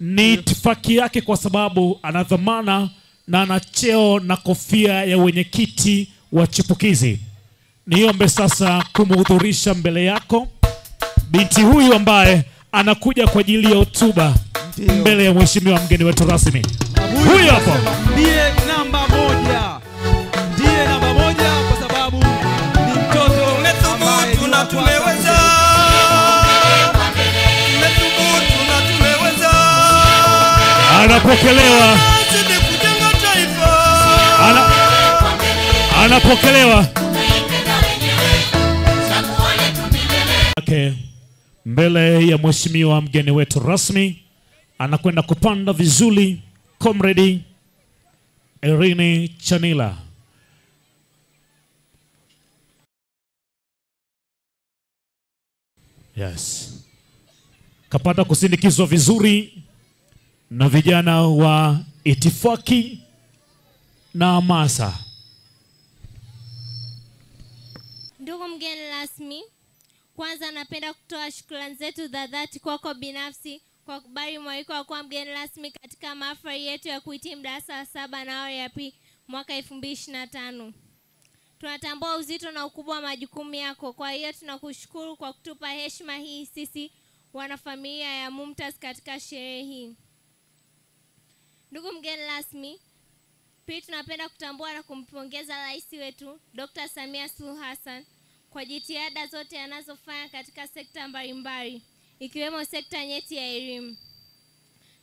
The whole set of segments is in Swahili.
ni itifaki yake kwa sababu ana dhamana na ana cheo na kofia ya wenyekiti wa chipukizi. Niombe sasa kumhudhurisha mbele yako binti huyu ambaye anakuja kwa ajili ya hotuba mbele ya mheshimiwa mgeni wetu rasmi. Huyu hapo ndiye namba 1. Ndiye namba 1 kwa sababu ni mtoto umethubutu na tumeweza. Umethubutu na tumeweza. Anapokelewa. Anapokelewa. Mbele ya mheshimiwa mgeni wetu rasmi anakwenda kupanda vizuri Comrade Erin Chanila. Yes. Kapata kusindikizwa vizuri na vijana wa itifaki na hamasa. Ndugu mgeni rasmi, kwanza napenda kutoa shukrani zetu za dhati kwako binafsi kwa kubali mwaliko wa kuwa mgeni rasmi katika mahafali yetu ya kuhitimu darasa la 7 na awali ya pili mwaka 2025. Tunatambua uzito na ukubwa wa majukumu yako, kwa hiyo tunakushukuru kwa kutupa heshima hii sisi wanafamilia ya Mumtaz katika sherehe hii. Ndugu mgeni rasmi, pia tunapenda kutambua na kumpongeza rais wetu Dr. Samia Suluhu Hassan kwa jitihada zote anazofanya katika sekta mbalimbali ikiwemo sekta nyeti ya elimu.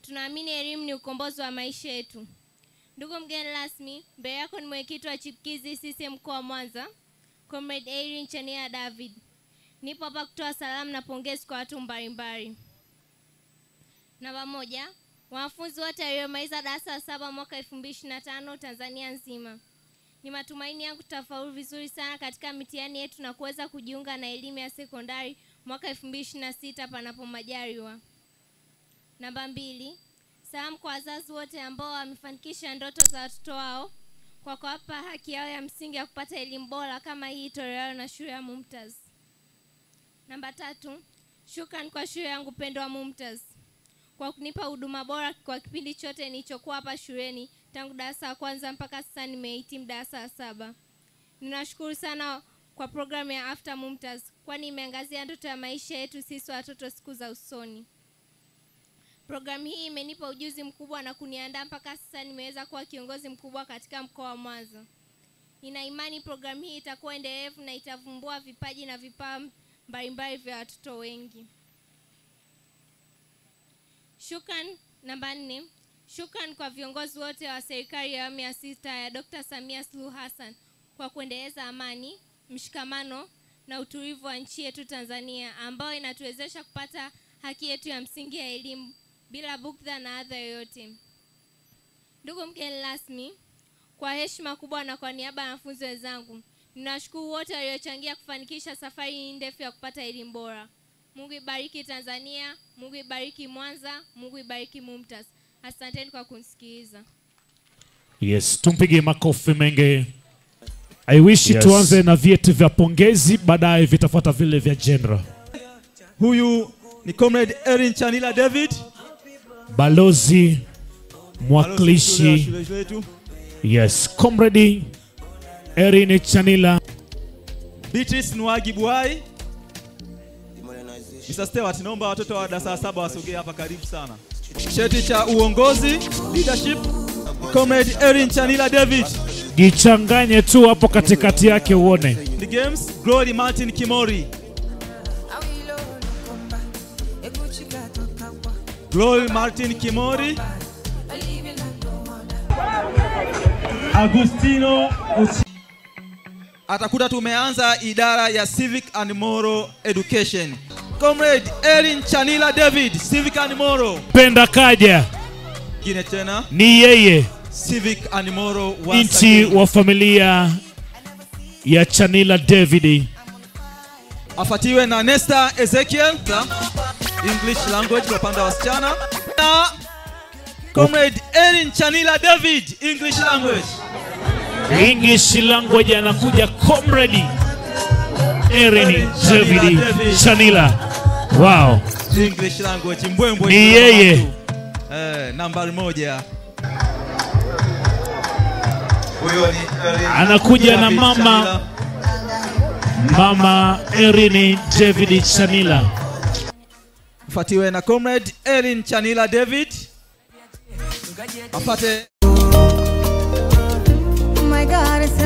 Tunaamini elimu ni ukombozi wa maisha yetu. Ndugu mgeni rasmi, mbele yako ni mwenyekiti wa chipukizi sisi mkoa wa Mwanza, Comrade Erin Chanila David. Nipo hapa kutoa salamu na pongezi kwa watu mbalimbali. Namba 1, wanafunzi wote waliomaliza darasa la 7 mwaka 2025 Tanzania nzima. Ni matumaini yangu tutafaulu vizuri sana katika mitihani yetu na kuweza kujiunga na elimu ya sekondari mwaka 2026 panapo majaliwa. Namba 2, salamu kwa wazazi wote ambao wamefanikisha ndoto za watoto wao kwa kuwapa haki yao ya msingi ya kupata elimu bora kama hii tolewayo na shule ya Mumtaz. Namba 3, shukrani kwa shule yangu pendwa Mumtaz kwa kunipa huduma bora kwa kipindi chote nilichokuwa hapa shuleni tangu darasa la 1 mpaka sasa nimehitimu darasa la 7. Ninashukuru sana kwa programu ya After Mumtaz kwani imeangazia ndoto ya maisha yetu sisi watoto siku za usoni. Programu hii imenipa ujuzi mkubwa na kuniandaa mpaka sasa nimeweza kuwa kiongozi mkubwa katika mkoa wa Mwanza. Nina imani programu hii itakuwa endelevu na itavumbua vipaji na vipawa mbalimbali vya watoto wengi. Shukrani. Namba 4, shukrani kwa viongozi wote wa serikali ya awamu ya 6 ya Dr. Samia Suluhu Hassan kwa kuendeleza amani, mshikamano na utulivu wa nchi yetu Tanzania ambao inatuwezesha kupata haki yetu ya msingi ya elimu bila bugdha na adha yoyote. Ndugu mgeni rasmi, kwa heshima kubwa na kwa niaba ya wanafunzi wenzangu, ninashukuru wote waliochangia kufanikisha safari ndefu ya kupata elimu bora. Mungu ibariki Tanzania, Mungu ibariki Mwanza, Mungu ibariki Mumtaz. Asanteni kwa kunisikiliza. Yes, tumpigie makofi mengi. I wish tuanze na vyeti vya pongezi, baadaye vitafuata vile vya general. Huyu ni Comrade Erin Chanila David, balozi mwakilishi. Yes, Comrade Erin Chanila. Beatrice Nwagi Buhai. Mr. Stewart, naomba watoto wa darasa 7 wasogee hapa karibu sana. Cheti cha uongozi, leadership, Comrade Erin Chanila David. Jichanganye tu hapo katikati yake uone. The games, Glory Martin Kimori. Glory Martin Kimori. Agustino atakuta tumeanza idara ya Civic and Moral Education. Comrade Erin Chanila David, Civic and Moral. Penda kaja. Gine tena. Ni yeye. Civic and Moral inti wa familia ya Chanila David. Afatiwe na Nesta Ezekiel, English language kwa panda wasichana. Na Comrade Erin Chanila David, English language. English language anakuja Comrade Erin David Chanila. Wow. English language mbwembwe. Ni yeye. nambari 1. Huyo ni Anakuja na David mama Mama Erin David Chanila. Mfuatiwe na comrade Erin Chanila David. Afate My God, it's